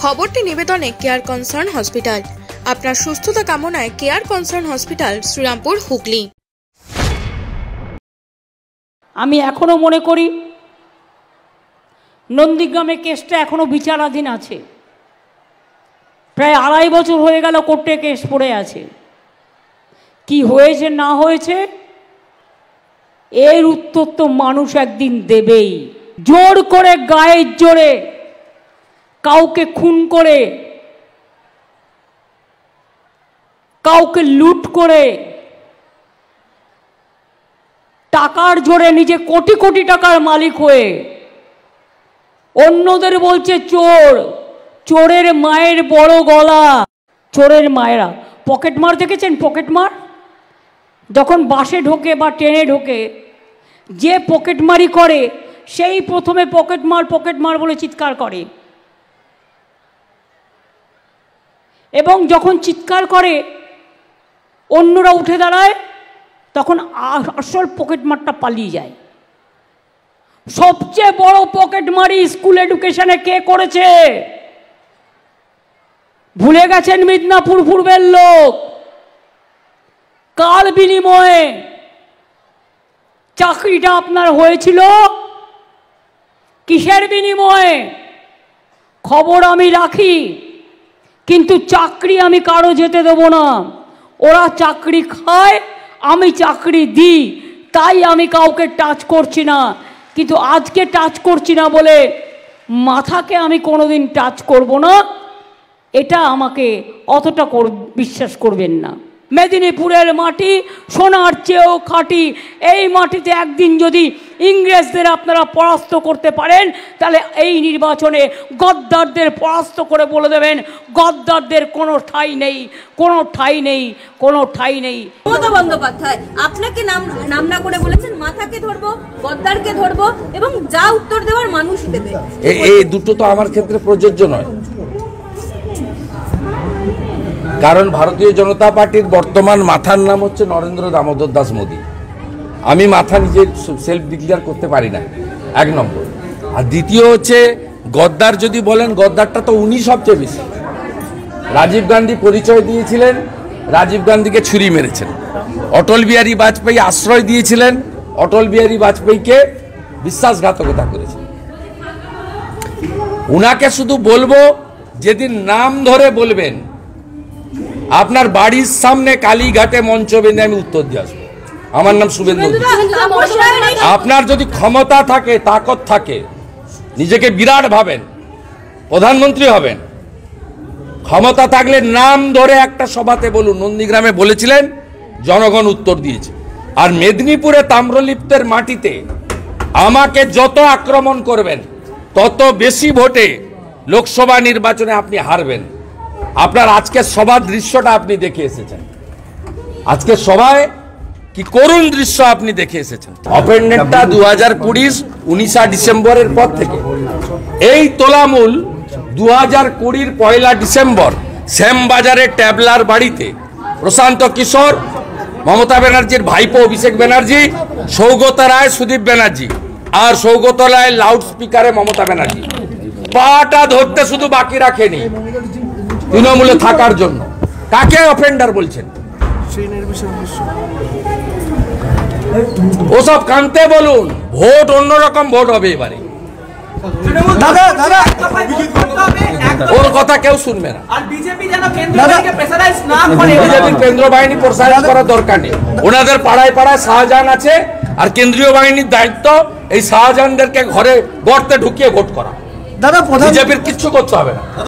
খবরটি নিবেদনে care concern hospital. আপনার সুস্থতা কামনায় care concern hospital, Serampore, Hooghly. আমি এখনো মনে করি নন্দীগ্রামে কেসটা এখনো বিচারাধীন আছে। প্রায় 2.5 বছর হয়ে গেল কোর্টে কেস পড়ে আছে। কি হয়েছে না হয়েছে এর উত্তর তো মানুষ একদিন দেবেই। জোর করে, গায়ের জোরে কাউকে খুন করে, কাউকে লুট করে, টাকার জোরে নিজে কোটি কোটি টাকার মালিক হয়ে অন্যদের বলছে চোর। চোরের মায়ের বড় গলা। চোরের মায়েরা পকেট মার দেখেছেন? পকেট মার যখন বাসে ঢোকে বা ট্রেনে ঢোকে, যে পকেটমারি করে সেই প্রথমে পকেট মার বলে চিৎকার করে, এবং যখন চিৎকার করে অন্যরা উঠে দাঁড়ায় তখন আসল পকেটমারটা পালিয়ে যায়। সবচেয়ে বড় পকেটমারি স্কুল এডুকেশনে কে করেছে? ভুলে গেছেন? মিদনাপুর পূর্বের লোক। কাল বিনিময়ে চাকরিটা আপনার হয়েছিল কিসের বিনিময়ে? খবর আমি রাখি, কিন্তু চাকরি আমি কারো যেতে দেব না। ওরা চাকরি খায়, আমি চাকরি দিই, তাই আমি কাউকে টাচ করছি না। কিন্তু আজকে টাচ করছি না বলে মাথাকে আমি কোনোদিন টাচ করব না, এটা আমাকে অতটা বিশ্বাস করবেন না। মেদিনীপুরের মাটি সোনার চেয়েও খাঁটি। এই মাটিতে একদিন যদি ইংরেজদের আপনারা পরাস্ত করতে পারেন, তাহলে এই নির্বাচনে গদ্দারদের পরাস্ত করে বলে দেবেন গদ্দারদের কোনো ঠাঁই নেই, কোনো ঠাঁই নেই, কোনো ঠাঁই নেই। মমতা বন্দ্যোপাধ্যায় আপনাকে নাম না করে বলেছেন মাথাকে ধরবো, গদ্দারকে ধরবো, এবং যা উত্তর দেওয়ার মানুষ দেবে। এই দুটো তো আমার ক্ষেত্রে প্রযোজ্য নয়, কারণ ভারতীয় জনতা পার্টির বর্তমান মাথার নাম হচ্ছে নরেন্দ্র দামোদর দাস মোদী। আমি মাথা নিজে সেলফ ডিক্লেয়ার করতে পারি না, 1 নম্বর। আর দ্বিতীয় হচ্ছে গদ্দার যদি বলেন, গদ্দারটা তো উনি সবচেয়ে বেশি। রাজীব গান্ধী পরিচয় দিয়েছিলেন, রাজীব গান্ধীকে ছুরি মেরেছেন। অটল বিহারী বাজপেয়ী আশ্রয় দিয়েছিলেন, অটল বিহারী বাজপেয়ীকে বিশ্বাসঘাতকতা করেছেন। উনাকে শুধু বলবো, যেদিন নাম ধরে বলবেন আপনার বাড়ির সামনে কালীঘাটে মঞ্চ বেঁধে আমি উত্তর দিয়ে আসবো। আমার নাম শুভেন্দু। আপনার যদি ক্ষমতা থাকে, তাকত থাকে, নিজেকে বিরাট ভাবেন, প্রধানমন্ত্রী হবেন, ক্ষমতা থাকলে নাম ধরে একটা সভাতে বলুন। নন্দীগ্রামে বলেছিলেন, জনগণ উত্তর দিয়েছে। আর মেদিনীপুরে তাম্রলিপ্তের মাটিতে আমাকে যত আক্রমণ করবেন, তত বেশি ভোটে লোকসভা নির্বাচনে আপনি হারবেন। আপনার আজকের সভার দৃশ্যটা আপনি দেখে এসেছেন। আজকে সভায় কি করুণ দৃশ্য আপনি দেখে এসেছেন। অপেন্ডেন্টটা 2020 19 ডিসেম্বরের পর থেকে এই তোলামূল 2020 1 ডিসেম্বর শ্যামবাজারের ট্যাবলার বাড়িতে প্রশান্ত কিশোর, মমতা ব্যানার্জির ভাইপো অভিষেক ব্যানার্জি, সৌগত রায় সুদীপ ব্যানার্জি, আর সৌগত রায় লাউড স্পিকারে মমতা ব্যানার্জি পাটা ধরতে শুধু বাকি রাখেনি তৃণমূলে থাকার জন্য। কাকে অফেন্ডার বলছেন? ওসব কানতে বলুন, ভোট অন্যরকম ভোট হবে এবারে। ওর কথা কেউ শুনবে না। বিজেপির কেন্দ্রীয় বাহিনী প্রেসারাইজ করার দরকার নেই। ওনাদের পাড়ায় পাড়ায় শাহজাহান আছে, আর কেন্দ্রীয় বাহিনীর দায়িত্ব এই শাহজাহানদেরকে ঘরে গর্তে ঢুকিয়ে ভোট করা। বিজেপির কিচ্ছু করতে হবে না।